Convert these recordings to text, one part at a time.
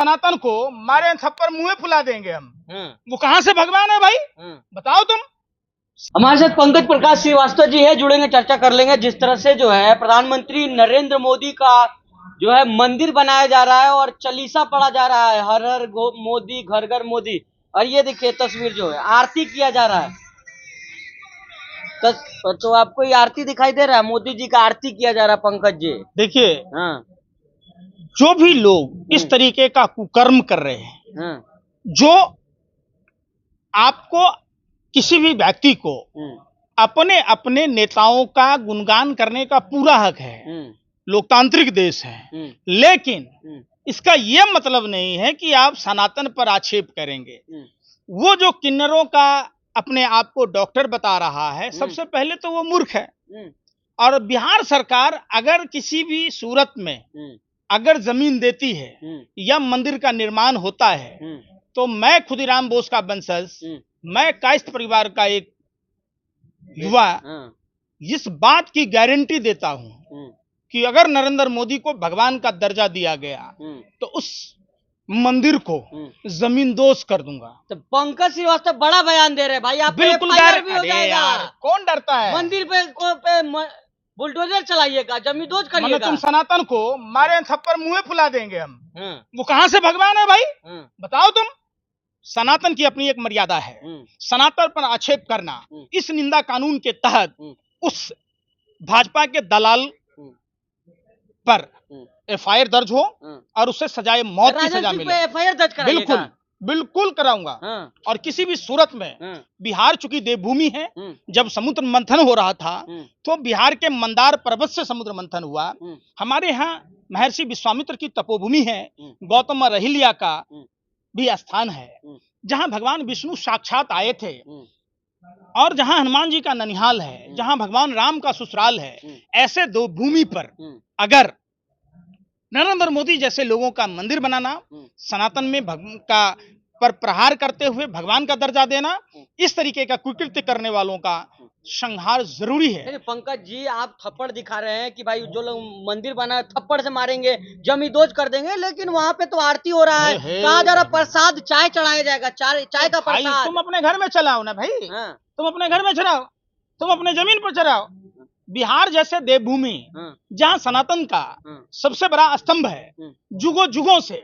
सनातन को मारे थप्पड़ मुंह फुला देंगे हम। वो कहाँ से भगवान है भाई, बताओ तुम। हमारे साथ पंकज प्रकाश श्रीवास्तव जी है, जुड़ेंगे, चर्चा कर लेंगे। जिस तरह से जो है प्रधानमंत्री नरेंद्र मोदी का जो है मंदिर बनाया जा रहा है और चालीसा पढ़ा जा रहा है, हर हर मोदी घर घर मोदी। और ये देखिए तस्वीर जो है आरती किया जा रहा है। तो आपको ये आरती दिखाई दे रहा है, मोदी जी का आरती किया जा रहा है पंकज जी। देखिए हाँ, जो भी लोग इस तरीके का कुकर्म कर रहे हैं, हाँ, जो आपको किसी भी व्यक्ति को अपने अपने नेताओं का गुणगान करने का पूरा हक है, लोकतांत्रिक देश है, लेकिन इसका यह मतलब नहीं है कि आप सनातन पर आक्षेप करेंगे। वो जो किन्नरों का अपने आप को डॉक्टर बता रहा है, सबसे पहले तो वो मूर्ख है। और बिहार सरकार अगर किसी भी सूरत में अगर जमीन देती है या मंदिर का निर्माण होता है, तो मैं खुदीराम बोस का वंशज, मैं कायस्थ परिवार का एक युवा इस बात की गारंटी देता हूं कि अगर नरेंद्र मोदी को भगवान का दर्जा दिया गया तो उस मंदिर को जमीन दोष कर दूंगा। तो पंकज श्रीवास्तव बड़ा बयान दे रहे हैं भाई, आप बिल्कुल भी हो जाएगा। यार कौन डरता है, मंदिर पे बुलडोजर चलाइएगा, जमीन दोज करिएगा। तुम सनातन को मारे थप्पड़ मुंह फुला देंगे हम। वो कहाँ से भगवान है भाई, बताओ तुम। सनातन की अपनी एक मर्यादा है, सनातन पर आक्षेप करना इस निंदा कानून के तहत उस भाजपा के दलाल पर एफआईआर दर्ज हो और उसे सजाए मौत की सजा मिले। एफआईआर दर्ज कराइएगा। बिल्कुल बिल्कुल कराऊंगा। और किसी भी सूरत में बिहार चूंकि देवभूमि है, जब समुद्र मंथन हो रहा था तो बिहार के मंदार पर्वत से समुद्र मंथन हुआ। हमारे यहाँ महर्षि विश्वामित्र की तपोभूमि है, गौतम रहिल्या का भी स्थान है, जहां भगवान विष्णु साक्षात आए थे, और जहां हनुमान जी का ननिहाल है, जहां भगवान राम का ससुराल है। ऐसे दो भूमि पर अगर नरेंद्र मोदी जैसे लोगों का मंदिर बनाना, सनातन में भगवान का पर प्रहार करते हुए भगवान का दर्जा देना, इस तरीके का कुकृत्य करने वालों का संहार जरूरी है। पंकज जी, आप थप्पड़ दिखा रहे हैं कि भाई जो लोग मंदिर बना थप्पड़ से मारेंगे, जमींदोज कर देंगे, लेकिन वहाँ पे तो आरती हो रहा है, कहा जा रहा प्रसाद चाय चढ़ाया जाएगा, चाय का प्रसाद। तुम अपने घर में चलाओ ना भाई। तुम अपने घर में चढ़ाओ, तुम अपने जमीन पर चढ़ाओ। बिहार जैसे देवभूमि जहां सनातन का सबसे बड़ा स्तंभ है, जुगों जुगों से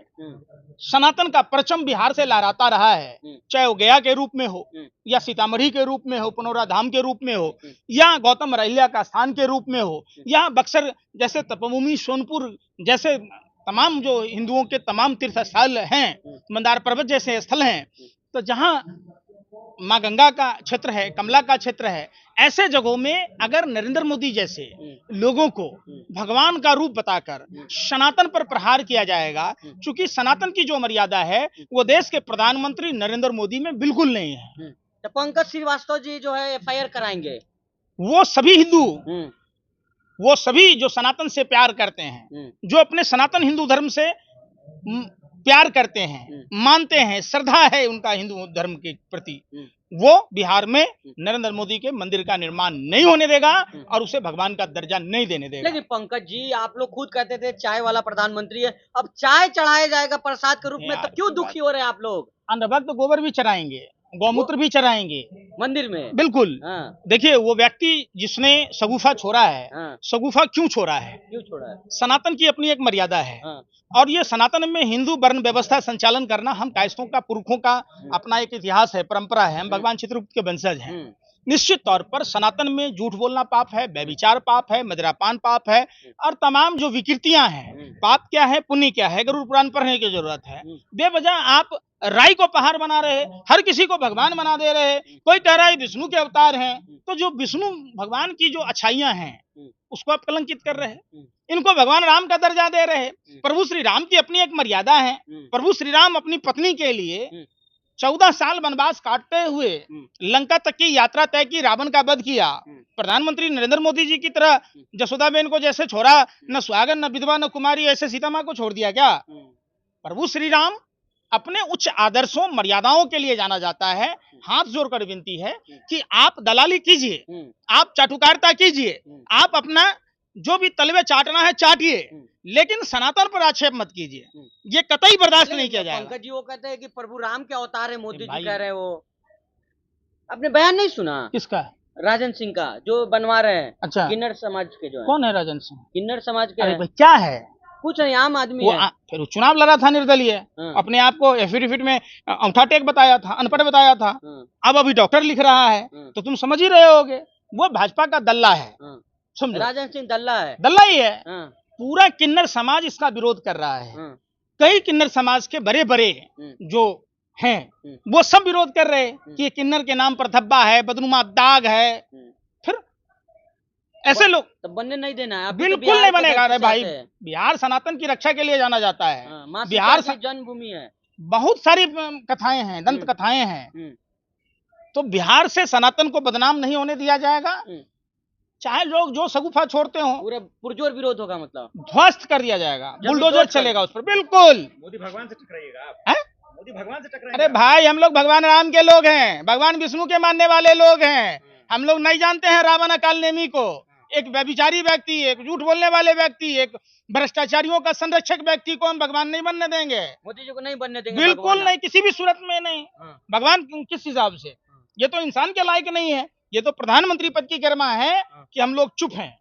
सनातन का परचम बिहार से लहराता रहा है, चाहे वो गया के रूप में हो या सीतामढ़ी के रूप में हो, पुनौरा धाम के रूप में हो, या गौतम रहिल्या का स्थान के रूप में हो, या बक्सर जैसे तपोभूमि, सोनपुर जैसे तमाम जो हिंदुओं के तमाम तीर्थ स्थल हैं, मंदार पर्वत जैसे स्थल हैं, तो जहां माँ गंगा का क्षेत्र है, कमला का क्षेत्र है, ऐसे जगहों में अगर नरेंद्र मोदी जैसे लोगों को भगवान का रूप बताकर सनातन पर प्रहार किया जाएगा, क्योंकि सनातन की जो मर्यादा है वो देश के प्रधानमंत्री नरेंद्र मोदी में बिल्कुल नहीं है। तो पंकज श्रीवास्तव जी जो है एफआईआर कराएंगे। वो सभी हिंदू, वो सभी जो सनातन से प्यार करते हैं, जो अपने सनातन हिंदू धर्म से प्यार करते हैं, मानते हैं, श्रद्धा है उनका हिंदू धर्म के प्रति, वो बिहार में नरेंद्र मोदी के मंदिर का निर्माण नहीं होने देगा और उसे भगवान का दर्जा नहीं देने देगा। लेकिन पंकज जी, आप लोग खुद कहते थे चाय वाला प्रधानमंत्री है, अब चाय चढ़ाया जाएगा प्रसाद के रूप में, तो क्यों दुखी हो रहे हैं आप लोग? अंधभक्त गोबर भी चढ़ाएंगे, गौमूत्र भी चढ़ाएंगे मंदिर में। बिल्कुल। देखिए वो व्यक्ति जिसने शगुफा छोड़ा है, शगुफा क्यों छोड़ा है? सनातन की अपनी एक मर्यादा है, और ये सनातन में हिंदू वर्ण व्यवस्था संचालन करना हम कायस्थों का, पुरखों का अपना एक इतिहास है, परंपरा है, हम भगवान चित्रगुप्त के वंशज हैं। निश्चित तौर पर सनातन में झूठ बोलना पाप है, व्यभिचार पाप है, मदिरापान पाप है, और तमाम जो विकृतियां हैं, पाप क्या है पुण्य क्या है, गरुड़ पुराण पढ़ने की जरूरत है। बेवजह आप राई को पहाड़ बना रहे, हर किसी को भगवान बना दे रहे, कोई कह रहा है विष्णु के अवतार हैं, तो जो विष्णु भगवान की जो अच्छाइयां हैं उसको आप कलंकित कर रहे हैं, इनको भगवान राम का दर्जा दे रहे। प्रभु श्री राम की अपनी एक मर्यादा है, प्रभु श्री राम अपनी पत्नी के लिए 14 साल वनवास काटते हुए लंका तक की यात्रा तय की, रावण का वध किया। प्रधानमंत्री नरेंद्र मोदी जी की तरह जसोदाबेन को जैसे छोड़ा, न सुहागन न विधवा न कुमारी, ऐसे सीता माँ को छोड़ दिया क्या? प्रभु श्री राम अपने उच्च आदर्शों मर्यादाओं के लिए जाना जाता है। हाथ जोड़कर विनती है कि आप दलाली कीजिए, आप चाटुकारिता कीजिए, आप अपना जो भी तलवे चाटना है चाटिए, लेकिन सनातन पर आक्षेप मत कीजिए, ये कतई बर्दाश्त नहीं किया जाएगा। पंकज जी वो कहते हैं कि प्रभु राम के अवतार है, मोदी जी भाई- कह रहे हैं वो। आपने बयान नहीं सुना किसका? राजन सिंह का, जो बनवा रहे हैं? अच्छा। किन्नर समाज के जो है। कौन है राजन सिंह? किन्नर समाज के अरे हैं। भाई क्या है कुछ नहीं, आम आदमी वो? है। फिर वो चुनाव लड़ा था निर्दलीय, अपने आप को एफिडेविट में अंगूठा टेक बताया था, अनपढ़ बताया था। अब अभी डॉक्टर लिख रहा है, तो तुम समझ ही रहे होगे वो भाजपा का दल्ला है। समझो, राजन सिंह दल्ला है, दल्ला ही है। हाँ। पूरा किन्नर समाज इसका विरोध कर रहा है। हाँ। कई किन्नर समाज के बड़े बड़े जो हैं वो सब विरोध कर रहे हैं कि ये किन्नर के नाम पर धब्बा है, बदनुमा दाग है। फिर ऐसे लोग तो बनने नहीं देना है। बिल्कुल नहीं बनेगा। अरे भाई, बिहार सनातन की रक्षा के लिए जाना जाता है। बिहार जन्मभूमि है, बहुत सारी कथाएं हैं, दंत कथाएं हैं। तो बिहार से सनातन को बदनाम नहीं होने दिया जाएगा। चाहे लोग जो सगुफा छोड़ते हो, पूरा पुरजोर विरोध होगा, मतलब ध्वस्त कर दिया जाएगा, बुलडोजर चलेगा उस पर। बिल्कुल। मोदी भगवान से टकराइएगा आप? मोदी भगवान से टकराइएगा? अरे भाई, हम लोग भगवान राम के लोग हैं, भगवान विष्णु के मानने वाले लोग हैं। हम लोग नहीं जानते हैं रावण अकाल नेमी को। एक व्यभिचारी व्यक्ति, एक झूठ बोलने वाले व्यक्ति, एक भ्रष्टाचारियों का संरक्षक व्यक्ति को हम भगवान नहीं बनने देंगे। मोदी जी को नहीं बनने देंगे, बिल्कुल नहीं, किसी भी सूरत में नहीं। भगवान किस हिसाब से? ये तो इंसान के लायक नहीं है। ये तो प्रधानमंत्री पद की गरिमा है कि हम लोग चुप हैं।